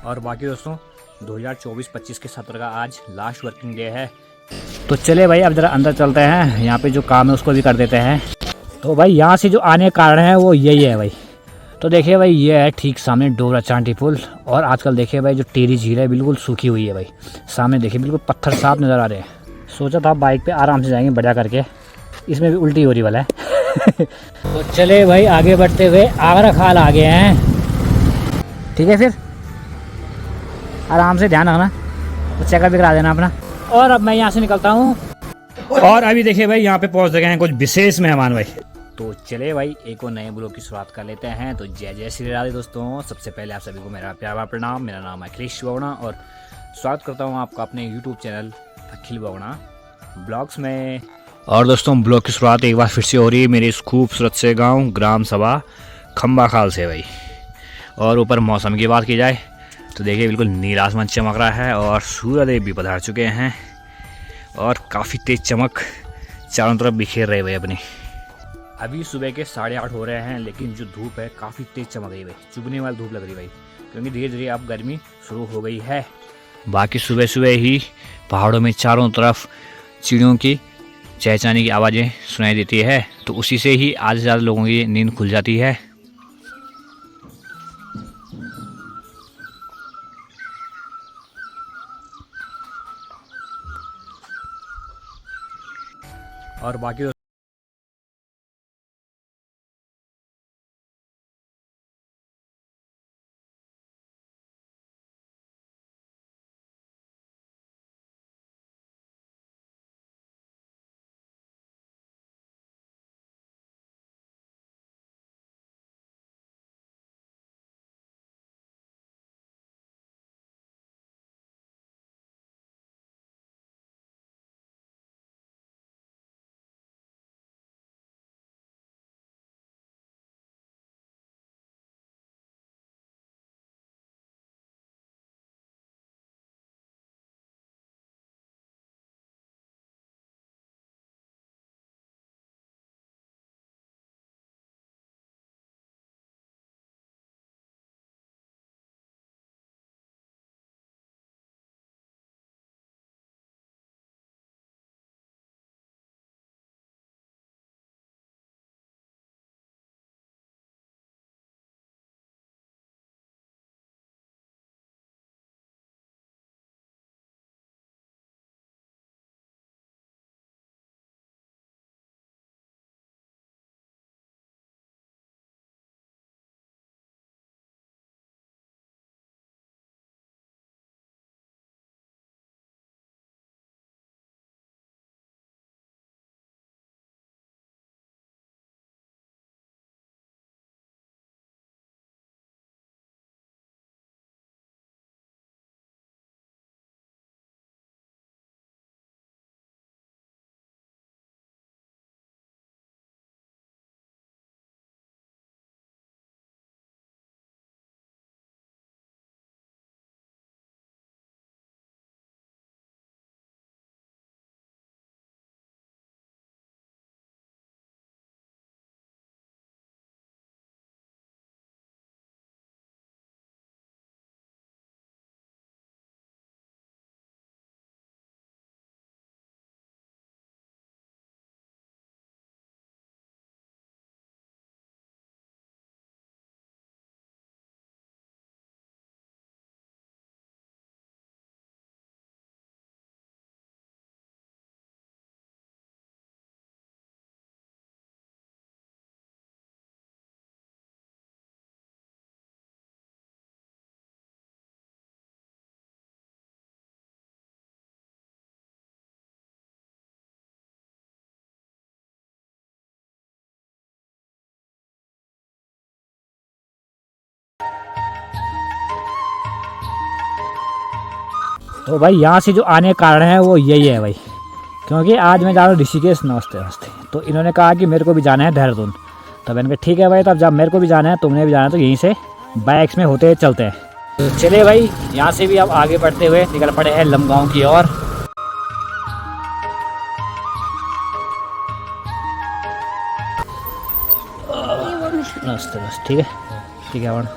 और बाकी दोस्तों 2024-25 के सत्र का आज लास्ट वर्किंग डे है। तो चले भाई अब ज़रा अंदर चलते हैं, यहाँ पे जो काम है उसको भी कर देते हैं। तो भाई यहाँ से जो आने का कारण है वो यही है भाई। तो देखिए भाई ये है ठीक सामने डोबरा चांटी पुल, और आजकल देखिए भाई जो टेरी झील है बिल्कुल सूखी हुई है भाई। सामने देखिए बिल्कुल पत्थर साफ नज़र आ रहे हैं। सोचा था बाइक पे आराम से जाएंगे बढ़िया करके, इसमें भी उल्टी हो रही वाला है। तो चले भाई आगे बढ़ते हुए आगरा खाल आ गए हैं। ठीक है फिर आराम से ध्यान रखना, तो चेकअप भी करा देना अपना। और अब मैं यहाँ से निकलता हूँ, और अभी देखिए भाई यहाँ पे पहुँच गए हैं कुछ विशेष मेहमान भाई। तो चले भाई एक और नए ब्लॉग की शुरुआत कर लेते हैं। तो जय जय श्री राधे दोस्तों। सबसे पहले आप सभी को मेरा प्यारा प्रणाम। मेरा नाम है अखिलेश बवड़ा और स्वागत करता हूँ आपका अपने यूट्यूब चैनल अखिल बवड़ा ब्लॉग्स में। और दोस्तों ब्लॉग की शुरुआत एक बार फिर से हो रही है मेरे इस खूबसूरत से गांव ग्राम सभा खम्बा खाल से भाई। और ऊपर मौसम की बात की जाए तो देखिए बिल्कुल नीला आसमान चमक रहा है और सूर्यदेव भी पधार चुके हैं और काफ़ी तेज़ चमक चारों तरफ बिखेर रहे भाई अपनी। अभी सुबह के 8:30 हो रहे हैं, लेकिन जो धूप है काफ़ी तेज़ चमक रही है भाई, चुभने वाली धूप लग रही है भाई, क्योंकि धीरे धीरे अब गर्मी शुरू हो गई है। बाकी सुबह सुबह ही पहाड़ों में चारों तरफ चिड़ियों की चहचहाने की आवाज़ें सुनाई देती है, तो उसी से ही आज ज़्यादा लोगों की नींद खुल जाती है। और बाकी तो भाई यहाँ से जो आने का कारण है वो यही है भाई, क्योंकि आज मैं जा रहा हूँ ऋषिकेश। नमस्ते नमस्ते। तो इन्होंने कहा कि मेरे को भी जाना है देहरादून, तो मैंने कहा ठीक है भाई, तब जब मेरे को भी जाना है तुमने भी जाना है तो यहीं से बाइक्स में होते चलते हैं। तो चले भाई यहाँ से भी अब आगे बढ़ते हुए निकल पड़े हैं लमगांव की ओर। नमस्ते बस ठीक है वर्ण।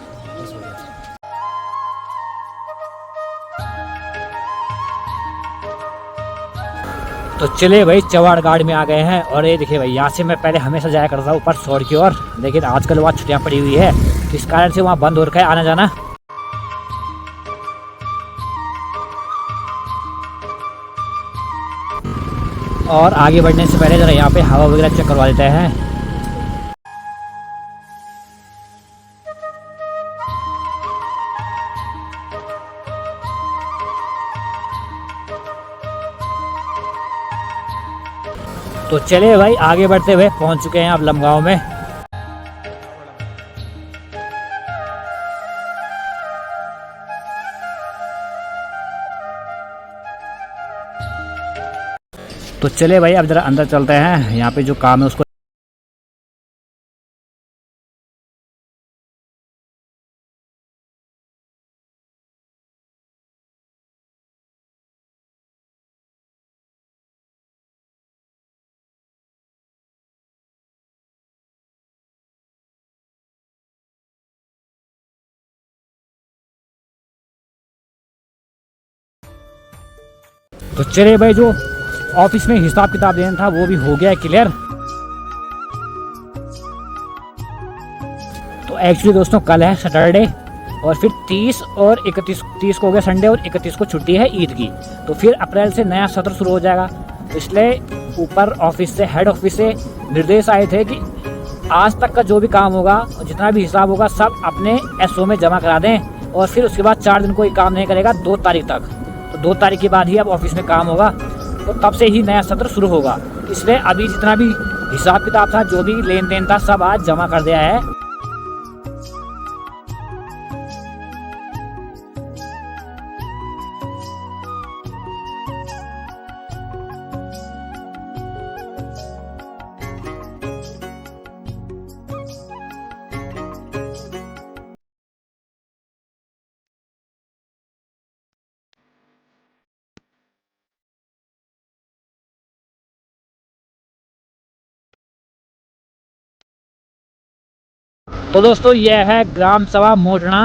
तो चले भाई चवाड़ गार्ड में आ गए हैं। और ये देखिए भाई, यहाँ से मैं पहले हमेशा जाया करता था ऊपर शोर की ओर, लेकिन आजकल वहाँ छुट्टियाँ पड़ी हुई है, इस कारण से वहाँ बंद हो रखा है आना जाना। और आगे बढ़ने से पहले जरा यहाँ पे हवा वगैरह चेक करवा देते हैं। तो चले भाई आगे बढ़ते हुए पहुंच चुके हैं अब लमगांव में। तो चले भाई अब जरा अंदर चलते हैं, यहाँ पे जो काम है उसको। तो चले भाई, जो ऑफिस में हिसाब किताब देना था वो भी हो गया है क्लियर। तो एक्चुअली दोस्तों कल है सैटरडे, और फिर 30 और 31, 30 को हो गया संडे और 31 को छुट्टी है ईद की। तो फिर अप्रैल से नया सत्र शुरू हो जाएगा। तो इसलिए ऊपर ऑफिस से, हेड ऑफिस से निर्देश आए थे कि आज तक का जो भी काम होगा, जितना भी हिसाब होगा, सब अपने एसओ में जमा करा दें। और फिर उसके बाद 4 दिन कोई काम नहीं करेगा 2 तारीख तक। तो 2 तारीख के बाद ही अब ऑफिस में काम होगा, तो तब से ही नया सत्र शुरू होगा। इसलिए अभी जितना भी हिसाब किताब था, जो भी लेन देन था, सब आज जमा कर दिया है। तो दोस्तों यह है ग्राम सभा मोटना।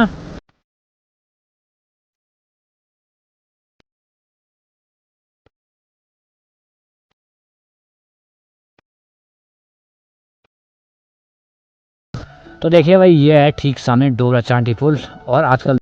तो देखिए भाई, ये है ठीक सामने डोबरा चांटी पुल। और आजकल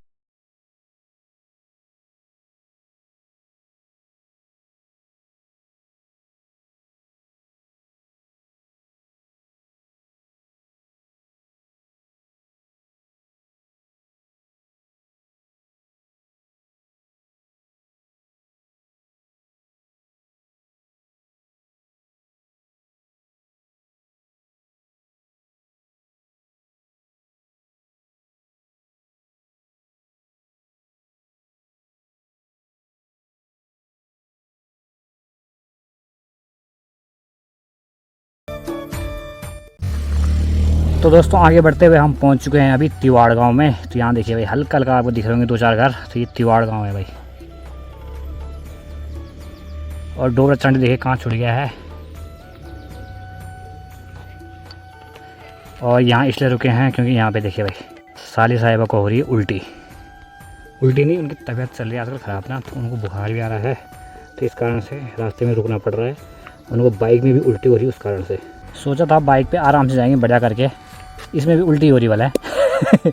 तो दोस्तों आगे बढ़ते हुए हम पहुंच चुके हैं अभी तिवाड़ गांव में। तो यहाँ देखिए भाई, हल्का हल्का आपको दिख रहे होंगे 2-4 घर। तो ये तिवाड़ गांव है भाई। और डोबरा चांटी देखिए कहाँ छुट गया है। और यहाँ इसलिए रुके हैं क्योंकि यहाँ पे देखिए भाई, साली साहिबा को हो रही है उल्टी। उल्टी नहीं, उनकी तबीयत चल रही है आजकल ख़राब ना, तो उनको बुखार भी आ रहा है। तो इस कारण से रास्ते में रुकना पड़ रहा है। उनको बाइक में भी उल्टी हो रही है, उस कारण से सोचा था बाइक पे आराम से जाएंगे बढ़िया करके। इसमें भी उल्टी हो रही वाला है।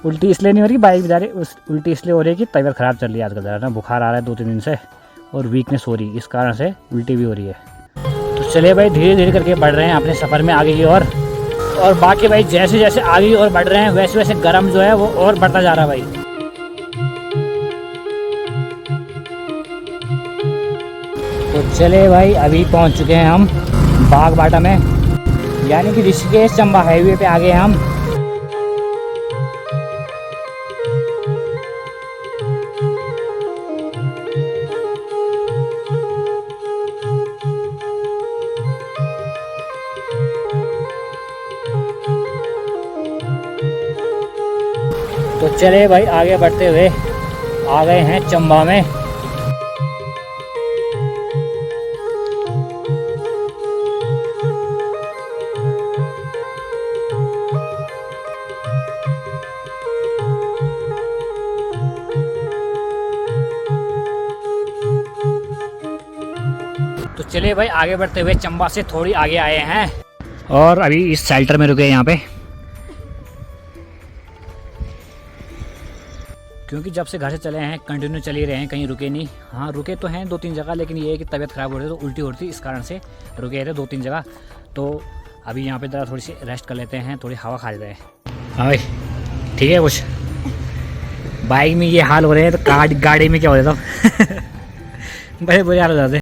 उल्टी इसलिए नहीं हो रही, बाइक जा रही, उस उल्टी इसलिए हो रही है कि तबीयत ख़राब चल रही है आजकल ज़्यादा ना, बुखार आ रहा है 2-3 दिन से, और वीकनेस हो रही है, इस कारण से उल्टी भी हो रही है। तो चलिए भाई, धीरे धीरे करके बढ़ रहे हैं अपने सफ़र में आगे की ओर। और बाकी भाई जैसे जैसे आगे की ओर बढ़ रहे हैं, वैसे वैसे गर्म जो है वो और बढ़ता जा रहा है भाई। तो चले भाई, अभी पहुंच चुके हैं हम बागबाटा में, यानी कि ऋषिकेश चंबा हाईवे पे आ गए हम। तो चले भाई आगे बढ़ते हुए आ गए हैं चंबा में। तो तो चलिए भाई आगे बढ़ते हुए चंबा से थोड़ी आगे आए हैं और अभी इस शेल्टर में रुके यहाँ पे, क्योंकि जब से घर से चले हैं कंटिन्यू चल ही रहे हैं, कहीं रुके नहीं। हाँ रुके तो हैं 2-3 जगह, लेकिन ये है कि तबीयत ख़राब हो रही है तो उल्टी हो रही थी, इस कारण से रुके थे 2-3 जगह। तो अभी यहाँ पे ज़रा थोड़ी सी रेस्ट कर लेते हैं, थोड़ी हवा खा लेते हैं। हाँ भाई ठीक है। कुछ बाइक में ये हाल हो रहे हैं तो गाड़ी में क्या हो जाता बड़े बुरे हाल हो जाते।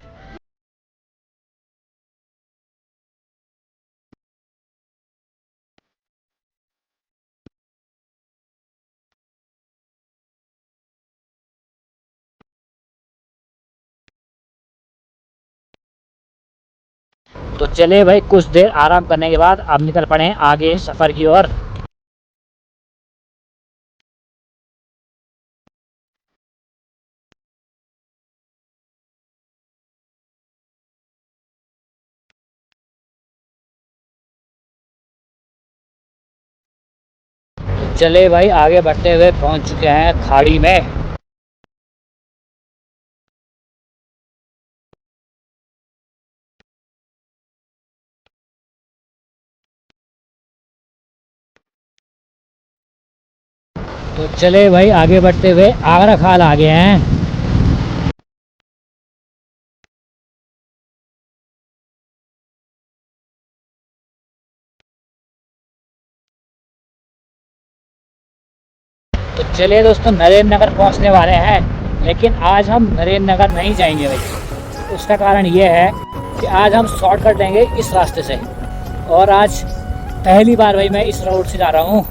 तो चले भाई कुछ देर आराम करने के बाद अब निकल पड़े हैं आगे सफ़र की ओर। चले भाई आगे बढ़ते हुए पहुंच चुके हैं खाड़ी में। तो चले भाई आगे बढ़ते हुए आगरा खाल आ गए हैं। तो चलिए दोस्तों नरेंद्र नगर पहुंचने वाले हैं, लेकिन आज हम नरेंद्र नगर नहीं जाएंगे भाई। उसका कारण ये है कि आज हम शॉर्टकट लेंगे इस रास्ते से, और आज पहली बार भाई मैं इस रोड से जा रहा हूँ।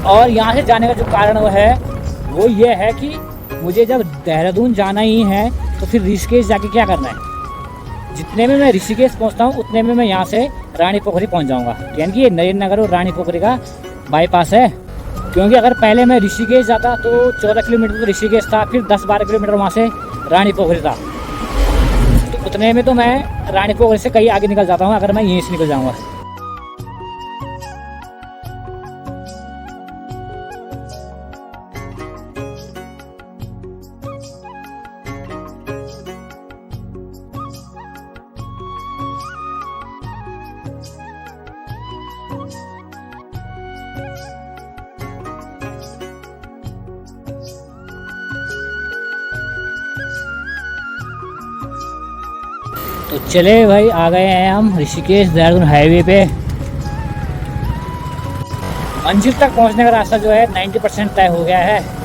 और यहाँ से जाने का जो कारण वो ये है कि मुझे जब देहरादून जाना ही है तो फिर ऋषिकेश जाके क्या करना है। जितने में मैं ऋषिकेश पहुँचता हूँ उतने में मैं यहाँ से रानी पोखरी पहुँच जाऊँगा, यानी कि ये नरेंद्र नगर और रानी पोखरी का बाईपास है। क्योंकि अगर पहले मैं ऋषिकेश जाता तो 14 किलोमीटर तो ऋषिकेश था, फिर 10-12 किलोमीटर वहाँ से रानी पोखरी था। तो उतने में तो मैं रानी पोखरी से कहीं आगे निकल जाता हूँ अगर मैं यहीं से निकल जाऊँगा। तो चले भाई आ गए हैं हम ऋषिकेश देहरादून हाईवे पे। मंजिल तक पहुंचने का रास्ता जो है 90% तय हो गया है।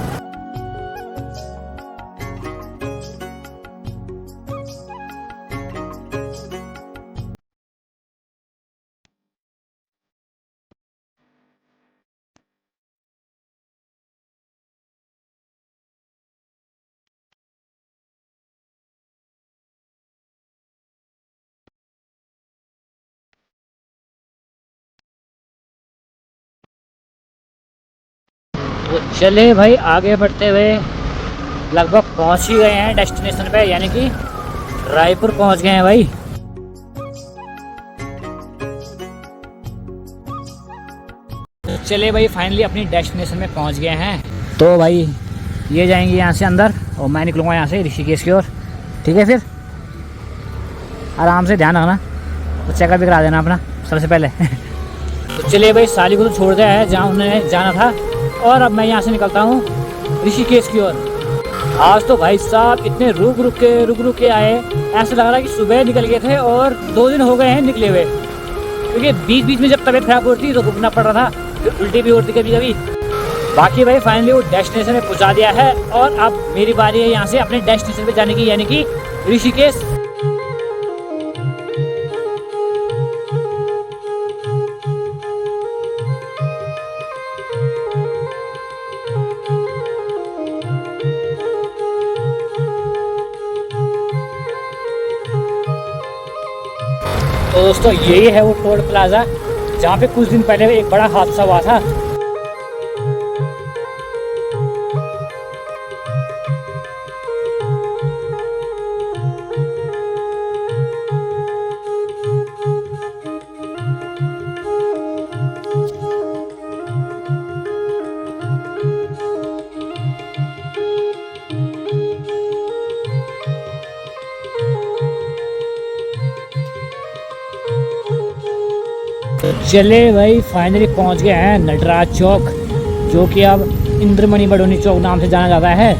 तो चले भाई आगे बढ़ते हुए लगभग पहुंच ही गए हैं डेस्टिनेशन पे, यानी कि रायपुर पहुंच गए हैं भाई। तो चले भाई फाइनली अपनी डेस्टिनेशन में पहुंच गए हैं। तो भाई ये जाएंगे यहाँ से अंदर और मैं निकलूँगा यहाँ से ऋषिकेश की ओर। ठीक है, फिर आराम से ध्यान रखना, तो चेकअप भी करा देना अपना सबसे पहले तो चलिए भाई साली को तो छोड़ दिया है जहाँ उन्हें जाना था, और अब मैं यहाँ से निकलता हूँ ऋषिकेश की ओर। आज तो भाई साहब इतने रुक रुक के आए, ऐसा लग रहा है कि सुबह निकल गए थे और 2 दिन हो गए हैं निकले हुए। क्योंकि बीच बीच में जब तबीयत खराब होती तो रुकना पड़ रहा था, फिर उल्टी भी होती कभी कभी। बाकी भाई फाइनली वो डेस्टिनेशन में पहुँचा दिया है, और अब मेरी बारी है यहाँ से अपने डेस्टिनेशन पे जाने की, यानी कि ऋषिकेश। तो दोस्तों यही है वो टोल प्लाजा जहाँ पे कुछ दिन पहले एक बड़ा हादसा हुआ था। चले भाई फाइनली पहुंच गए हैं नटराज चौक, जो कि अब इंद्रमणि बडोनी चौक नाम से जाना जाता है।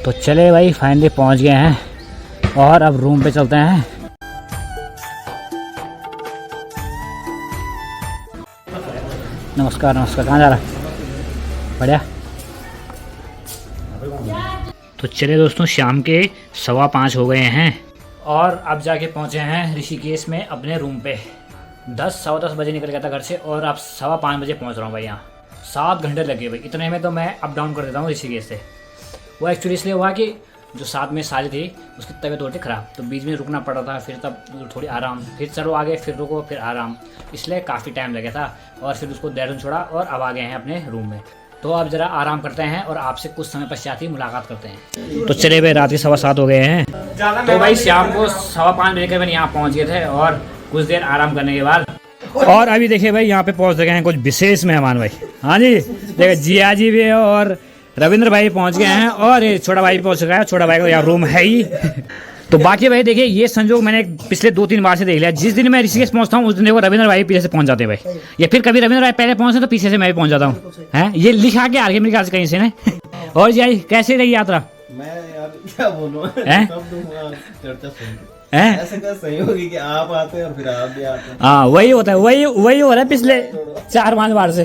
तो चले भाई फाइनली पहुंच गए हैं और अब रूम पे चलते हैं। नमस्कार नमस्कार, कहाँ जा रहा? बढ़िया। तो चले दोस्तों, शाम के 5:15 हो गए हैं और अब जाके पहुंचे हैं ऋषिकेश में अपने रूम पे। 10-10:15 बजे निकल गया था घर से और अब 5:15 बजे पहुंच रहा हूँ भाई यहाँ। 7 घंटे लगे भाई, इतने में तो मैं अप डाउन कर देता हूँ ऋषिकेश से। वो एक्चुअली इसलिए हुआ कि जो साथ में साली थी उसकी तबीयत हो रही थी ख़राब, तो बीच में रुकना पड़ा था, फिर तब थोड़ी आराम, फिर चलो आगे, फिर रुको, फिर आराम, इसलिए काफ़ी टाइम लगा था। और फिर उसको देहरादून छोड़ा और अब आ गए हैं अपने रूम में। तो अब ज़रा आराम करते हैं और आपसे कुछ समय पश्चात ही मुलाकात करते हैं। तो चले भाई, रात के 7:15 हो गए हैं। तो भाई शाम को 5:15 बजे करीब यहाँ पहुँच गए थे और कुछ देर आराम करने के बाद और अभी देखिए भाई यहाँ पे पहुँच गए हैं कुछ विशेष मेहमान भाई। हाँ जी, देखिए जिया जी भी और रविंद्र भाई पहुंच गए हैं और ये छोटा भाई भी पहुंच गया है। छोटा भाई का यहाँ रूम है ही। तो बाकी भाई देखिए, ये संजोग मैंने पिछले 2-3 बार से देख लिया। जिस दिन मैं ऋषिकेश पहुंचता हूँ उस दिन देखो रविंद्र भाई पीछे से पहुंच जाते हैं भाई, या फिर कभी रविंद्र भाई पहले पहुंचे तो पीछे से मैं भी पहुंच जाता हूँ। हैं, ये लिखा के आ गया मेरे ख्याल से कहीं से ना। और जी कैसी रही यात्रा? मैं यार क्या बोलूं, ऐसे क्या सही होगी कि आप आते हैं और फिर आप भी आते हैं। हाँ वही होता है, वही हो रहा है पिछले 4-5 बार से।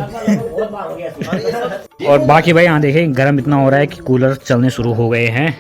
और बाकी भाई यहाँ देखें गर्म इतना हो रहा है कि कूलर चलने शुरू हो गए हैं।